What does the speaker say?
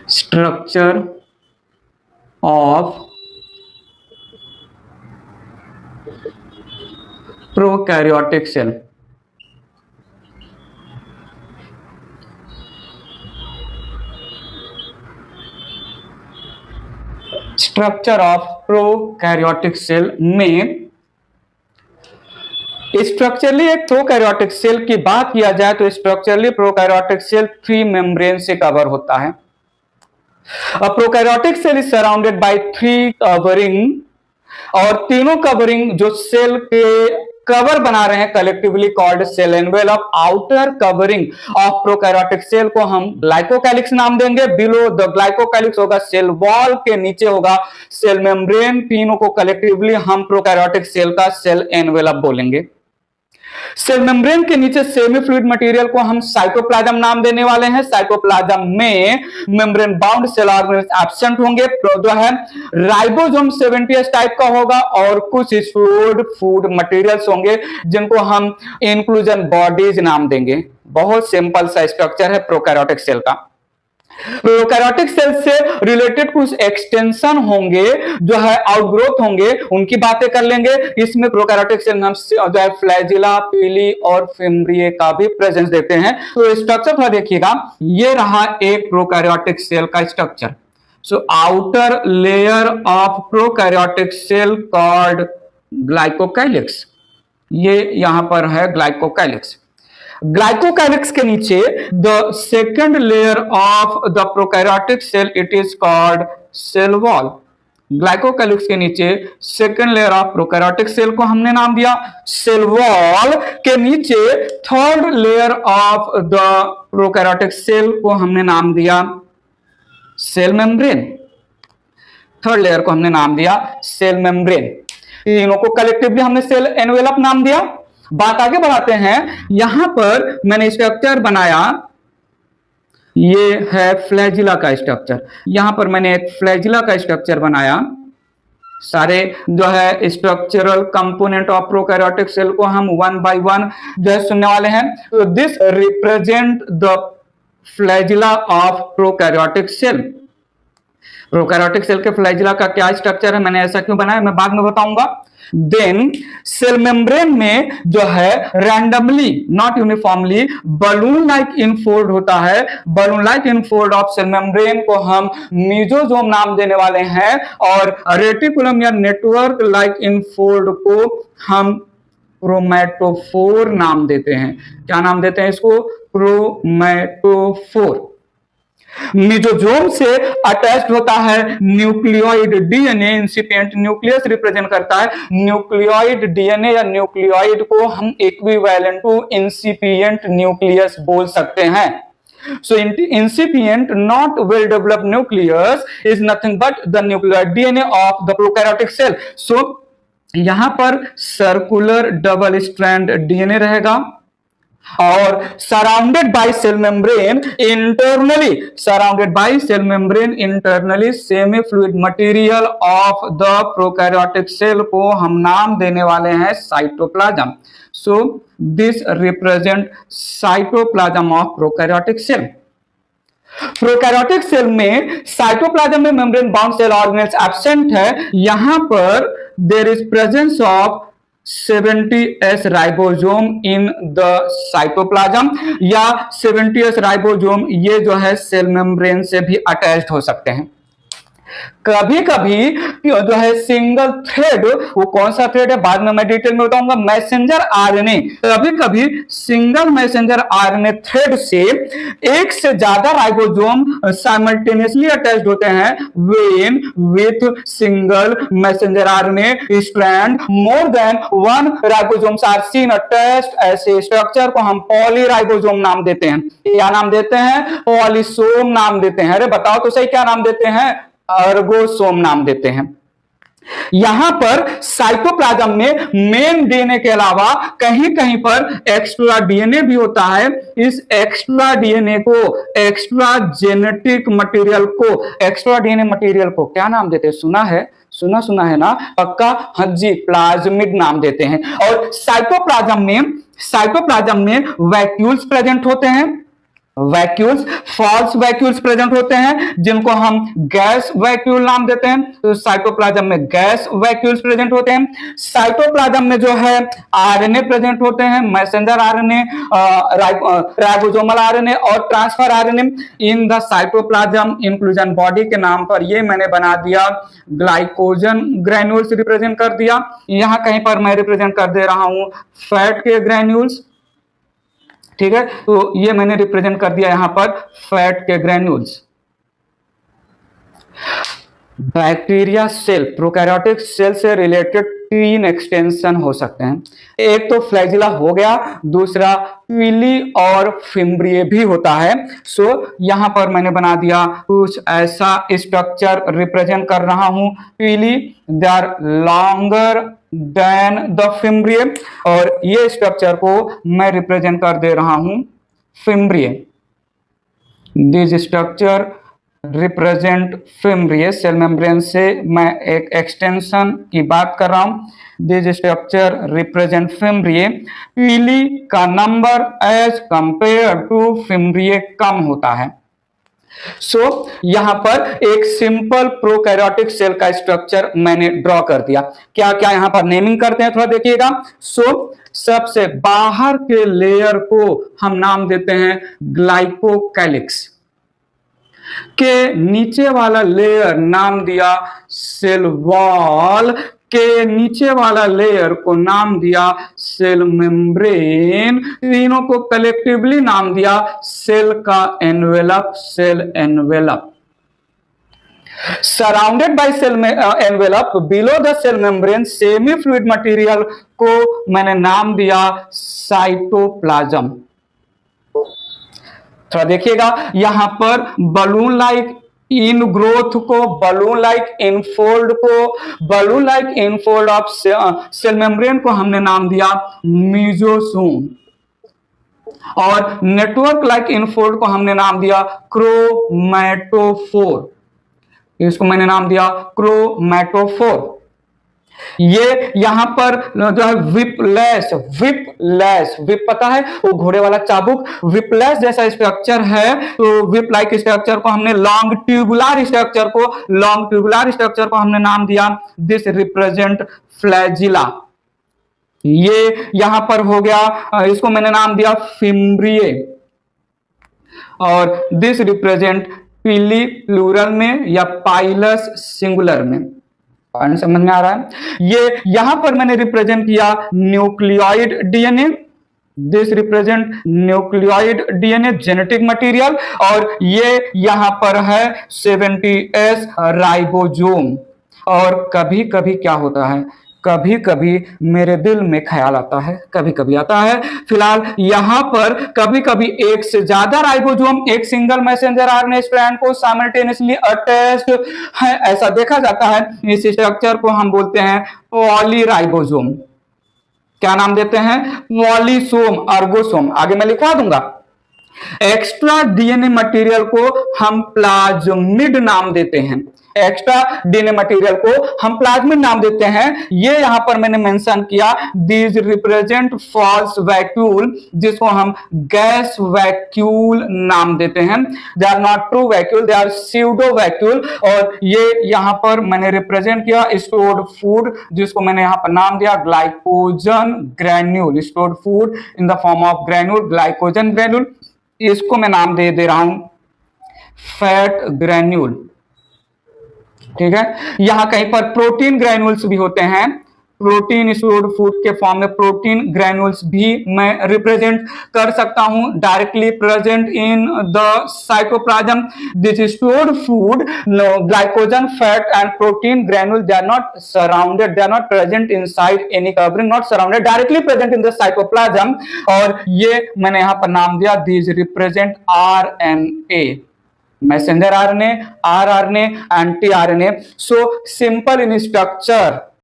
Structure of prokaryotic cell. Structure of prokaryotic cell में structurally एक prokaryotic cell की बात किया जाए तो स्ट्रक्चरली प्रोकैरियोटिक सेल 3 मेम्ब्रेन से कवर होता है। Prokaryotic cell is surrounded by 3 covering, और तीनों कवरिंग जो सेल के कवर बना रहे हैं collectively called cell envelope. Outer covering of prokaryotic cell को हम ग्लाइकोकैलिक्स नाम देंगे। बिलो द ग्लाइकोकैलिक्स होगा सेल वॉल, के नीचे होगा सेल मेम्ब्रेन। तीनों को कलेक्टिवली हम प्रोकैरियोटिक सेल का सेल एनवेलप बोलेंगे। सेल मेम्ब्रेन के नीचे सेमी फ्लूइड मटेरियल को हम साइटोप्लाज्म नाम देने वाले हैं। साइटोप्लाज्म में membrane bound cell organelles absent होंगे। जो है राइबोसोम 70s टाइप का होगा, और कुछ स्टोर्ड फूड मटेरियल्स होंगे जिनको हम इंक्लूजन बॉडीज नाम देंगे। बहुत सिंपल सा स्ट्रक्चर है प्रोकैरियोटिक सेल का। प्रोकैरियोटिक सेल से रिलेटेड कुछ एक्सटेंशन होंगे, जो है आउटग्रोथ होंगे, उनकी बातें कर लेंगे। इसमें प्रोकैरियोटिक सेल में हम जो है फ्लैजिला, पीली और फिम्ब्रिए का भी प्रेजेंस देते हैं। तो स्ट्रक्चर थोड़ा देखिएगा, ये रहा एक प्रोकैरियोटिक सेल का structure. So outer layer of prokaryotic cell called glycocalyx, ये यहां पर है ग्लाइकोकैलिक्स। ग्लाइकोकैलिक्स के नीचे the second layer of the prokaryotic cell it is called cell wall. Glycocalyx के नीचे second layer of prokaryotic cell को हमने नाम दिया सेल वॉल। के नीचे third layer of the prokaryotic cell को हमने नाम दिया सेल मेम्ब्रेन। थर्ड लेयर को हमने नाम दिया सेल मेम्ब्रेन। तीनों को कलेक्टिवली हमने सेल एनवेलप नाम दिया। बात आगे बढ़ाते हैं। यहां पर मैंने स्ट्रक्चर बनाया, ये है फ्लैजिला का स्ट्रक्चर। यहां पर मैंने एक फ्लैजिला का स्ट्रक्चर बनाया। सारे जो है structural component of prokaryotic cell को हम 1 by 1 जो है सुनने वाले हैं। तो this represent the flagella of prokaryotic cell. Prokaryotic cell के फ्लैजिला का क्या स्ट्रक्चर है, मैंने ऐसा क्यों बनाया, मैं बाद में बताऊंगा। देन सेल मेम्ब्रेन में जो है randomly not uniformly balloon like infold होता है। Balloon like infold of cell membrane को हम मीजोजोम नाम देने वाले हैं, और रेटिकुलम या नेटवर्क लाइक इनफोल्ड को हम क्रोमैटोफोर नाम देते हैं। क्या नाम देते हैं इसको? क्रोमैटोफोर। मीजोजोम से अटैच्ड होता है न्यूक्लियोइड डीएनए। इंसिपिएंट न्यूक्लियस रिप्रेजेंट करता है न्यूक्लियोइड डीएनए, या न्यूक्लियोइड को हम इक्विवेलेंट टू इंसिपिएंट न्यूक्लियस बोल सकते हैं। So incipient not well developed nucleus is nothing but the nuclear DNA of the prokaryotic cell. So यहां पर सर्कुलर डबल स्ट्रैंड डीएनए रहेगा, और surrounded by cell membrane internally semi fluid material of the prokaryotic cell को हम नाम देने वाले हैं cytoplasm. So this represent cytoplasm of prokaryotic cell. Prokaryotic cell में साइटोप्लाज्म में membrane bound cell organelles absent है। यहां पर there is presence of 70s ribosome in the cytoplasm, या 70s राइबोसोम ये जो है सेल मेम्ब्रेन से भी अटैच्ड हो सकते हैं। कभी कभी जो है सिंगल थ्रेड, वो कौन सा थ्रेड है बाद में मैं डिटेल में बताऊंगा, मैसेंजर आरएनए। कभी कभी सिंगल मैसेंजर आरएनए थ्रेड से एक से ज्यादा राइबोसोम साइमल्टेनियसली अटैच्ड होते हैं when with single messenger RNA strand more than 1 ribosomes are seen attached. ऐसे स्ट्रक्चर को हम पॉलीराइबोसोम नाम देते हैं। क्या नाम देते हैं? पॉलीसोम नाम देते हैं। अरे बताओ तो सही, क्या नाम देते हैं? अर्गोसोम नाम देते हैं। यहां पर साइटोप्लाज्म में मेन डीएनए के अलावा कहीं कहीं पर एक्स्ट्रा डीएनए भी होता है। इस एक्स्ट्रा डीएनए को, एक्स्ट्रा जेनेटिक मटेरियल को, एक्स्ट्रा डीएनए मटेरियल को क्या नाम देते हैं? सुना है ना पक्का? हाँ जी, प्लाज्मिड नाम देते हैं। और साइटोप्लाज्म में वैक्यूल्स प्रेजेंट होते हैं। वैक्यूल्स फॉल्स वैक्यूल्स प्रेजेंट होते हैं जिनको हम गैस वैक्यूल नाम देते हैं। तो साइटोप्लाज्म में गैस वैक्यूल्स प्रेजेंट होते हैं। साइटोप्लाज्म में जो है आरएनए प्रेजेंट होते हैं, मैसेंजर आरएनए, राइबोसोमल आरएनए और transfer RNA in the cytoplasm inclusion body के नाम पर ये मैंने बना दिया ग्लाइकोजन ग्रैन्यूल्स रिप्रेजेंट कर दिया। यहां कहीं पर मैं रिप्रेजेंट कर दे रहा हूं फैट के ग्रैन्यूल्स, ठीक है, तो ये मैंने रिप्रेजेंट कर दिया यहां पर फैट के granules. Bacteria cell prokaryotic cell से रिलेटेड 3 एक्सटेंशन हो सकते हैं। एक तो फ्लैजिला हो गया, दूसरा पीली और फिम्ब्रिए भी होता है। सो यहां पर मैंने बना दिया कुछ ऐसा स्ट्रक्चर रिप्रेजेंट कर रहा हूं। Pili they are longer than the fimbriae और ये स्ट्रक्चर को मैं रिप्रेजेंट कर दे रहा हूं fimbriae. This structure represent fimbriae. Cell membrane से मैं एक एक्सटेंशन की बात कर रहा हूं। This structure represent fimbriae. Pili का number as compare to fimbriae कम होता है। सो यहां पर एक सिंपल प्रोकैरियोटिक सेल का स्ट्रक्चर मैंने ड्रॉ कर दिया। क्या क्या यहां पर नेमिंग करते हैं थोड़ा देखिएगा। सबसे बाहर के लेयर को हम नाम देते हैं ग्लाइकोकैलिक्स, के नीचे वाला लेयर नाम दिया सेल वॉल, के नीचे वाला लेयर को नाम दिया सेल मेम्ब्रेन, तीनों को कलेक्टिवली नाम दिया सेल का envelope, cell envelope. Surrounded by cell envelope below the cell membrane semi fluid material को मैंने नाम दिया साइटोप्लाज्म। थोड़ा देखिएगा यहां पर बलून लाइक इन ग्रोथ को, बलून लाइक इनफोल्ड को, balloon like infold of cell membrane को हमने नाम दिया मीजोसोम और नेटवर्क लाइक इनफोल्ड को हमने नाम दिया क्रोमैटोफोर। इसको मैंने नाम दिया क्रोमैटोफोर। ये यहां पर जो है विपलेस, विप पता है वो घोड़े वाला चाबुक, विपलेस जैसा स्ट्रक्चर है। तो विप लाइक स्ट्रक्चर को हमने लॉन्ग ट्यूबुलर स्ट्रक्चर को हमने नाम दिया दिस रिप्रेजेंट फ्लैजिला। ये यहां पर हो गया, इसको मैंने नाम दिया फिम्ब्रिए और दिस रिप्रेजेंट पीली प्लूरल में या पाइलस सिंगुलर में। समझ में आ रहा है। ये यहां पर मैंने रिप्रेजेंट किया nucleoid DNA, this represent nucleoid DNA genetic material और ये यहां पर है 70S राइबोसोम। और कभी कभी क्या होता है, कभी कभी मेरे दिल में ख्याल आता है, कभी कभी आता है, फिलहाल यहां पर कभी कभी एक से ज्यादा राइबोसोम एक सिंगल मैसेंजर आरएनए स्ट्रैंड को साइमल्टेनियसली अटैच्ड है, ऐसा देखा जाता है। इस स्ट्रक्चर को हम बोलते हैं पॉलीराइबोसोम। क्या नाम देते हैं? पॉलीसोम, अर्गोसोम। आगे मैं लिखवा दूंगा। एक्स्ट्रा डीएनए मटेरियल को हम प्लाज्मिड नाम देते हैं, एक्स्ट्रा डीएनए मटेरियल को हम प्लाज्मिड नाम देते हैं। ये यहां पर मैंने मेंशन किया दीज रिप्रेजेंट फॉल्स वैक्यूल, जिसको हम गैस वैक्यूल नाम देते हैं। They are not true vacuole, they are pseudo vacuole. और ये यहां पर मैंने रिप्रेजेंट किया स्टोर्ड फूड, जिसको मैंने यहां पर नाम दिया glycogen granule, stored food in the form of granule, glycogen granule. इसको मैं नाम दे रहा हूं फैट ग्रैन्यूल, ठीक है। यहां कहीं पर प्रोटीन ग्रैन्यूल्स भी होते हैं, प्रोटीन स्टोर्ड फूड के फॉर्म में प्रोटीन ग्रैन्यूल्स भी मैं रिप्रेजेंट कर सकता हूं directly present in the cytoplasm. This stored food glycogen fat and protein granule they are not surrounded, they are not present inside any covering, not surrounded, directly present in the cytoplasm. और ये मैंने यहां पर नाम दिया this represent RNA, messenger RNA, rRNA, anti RNA. So simple in structure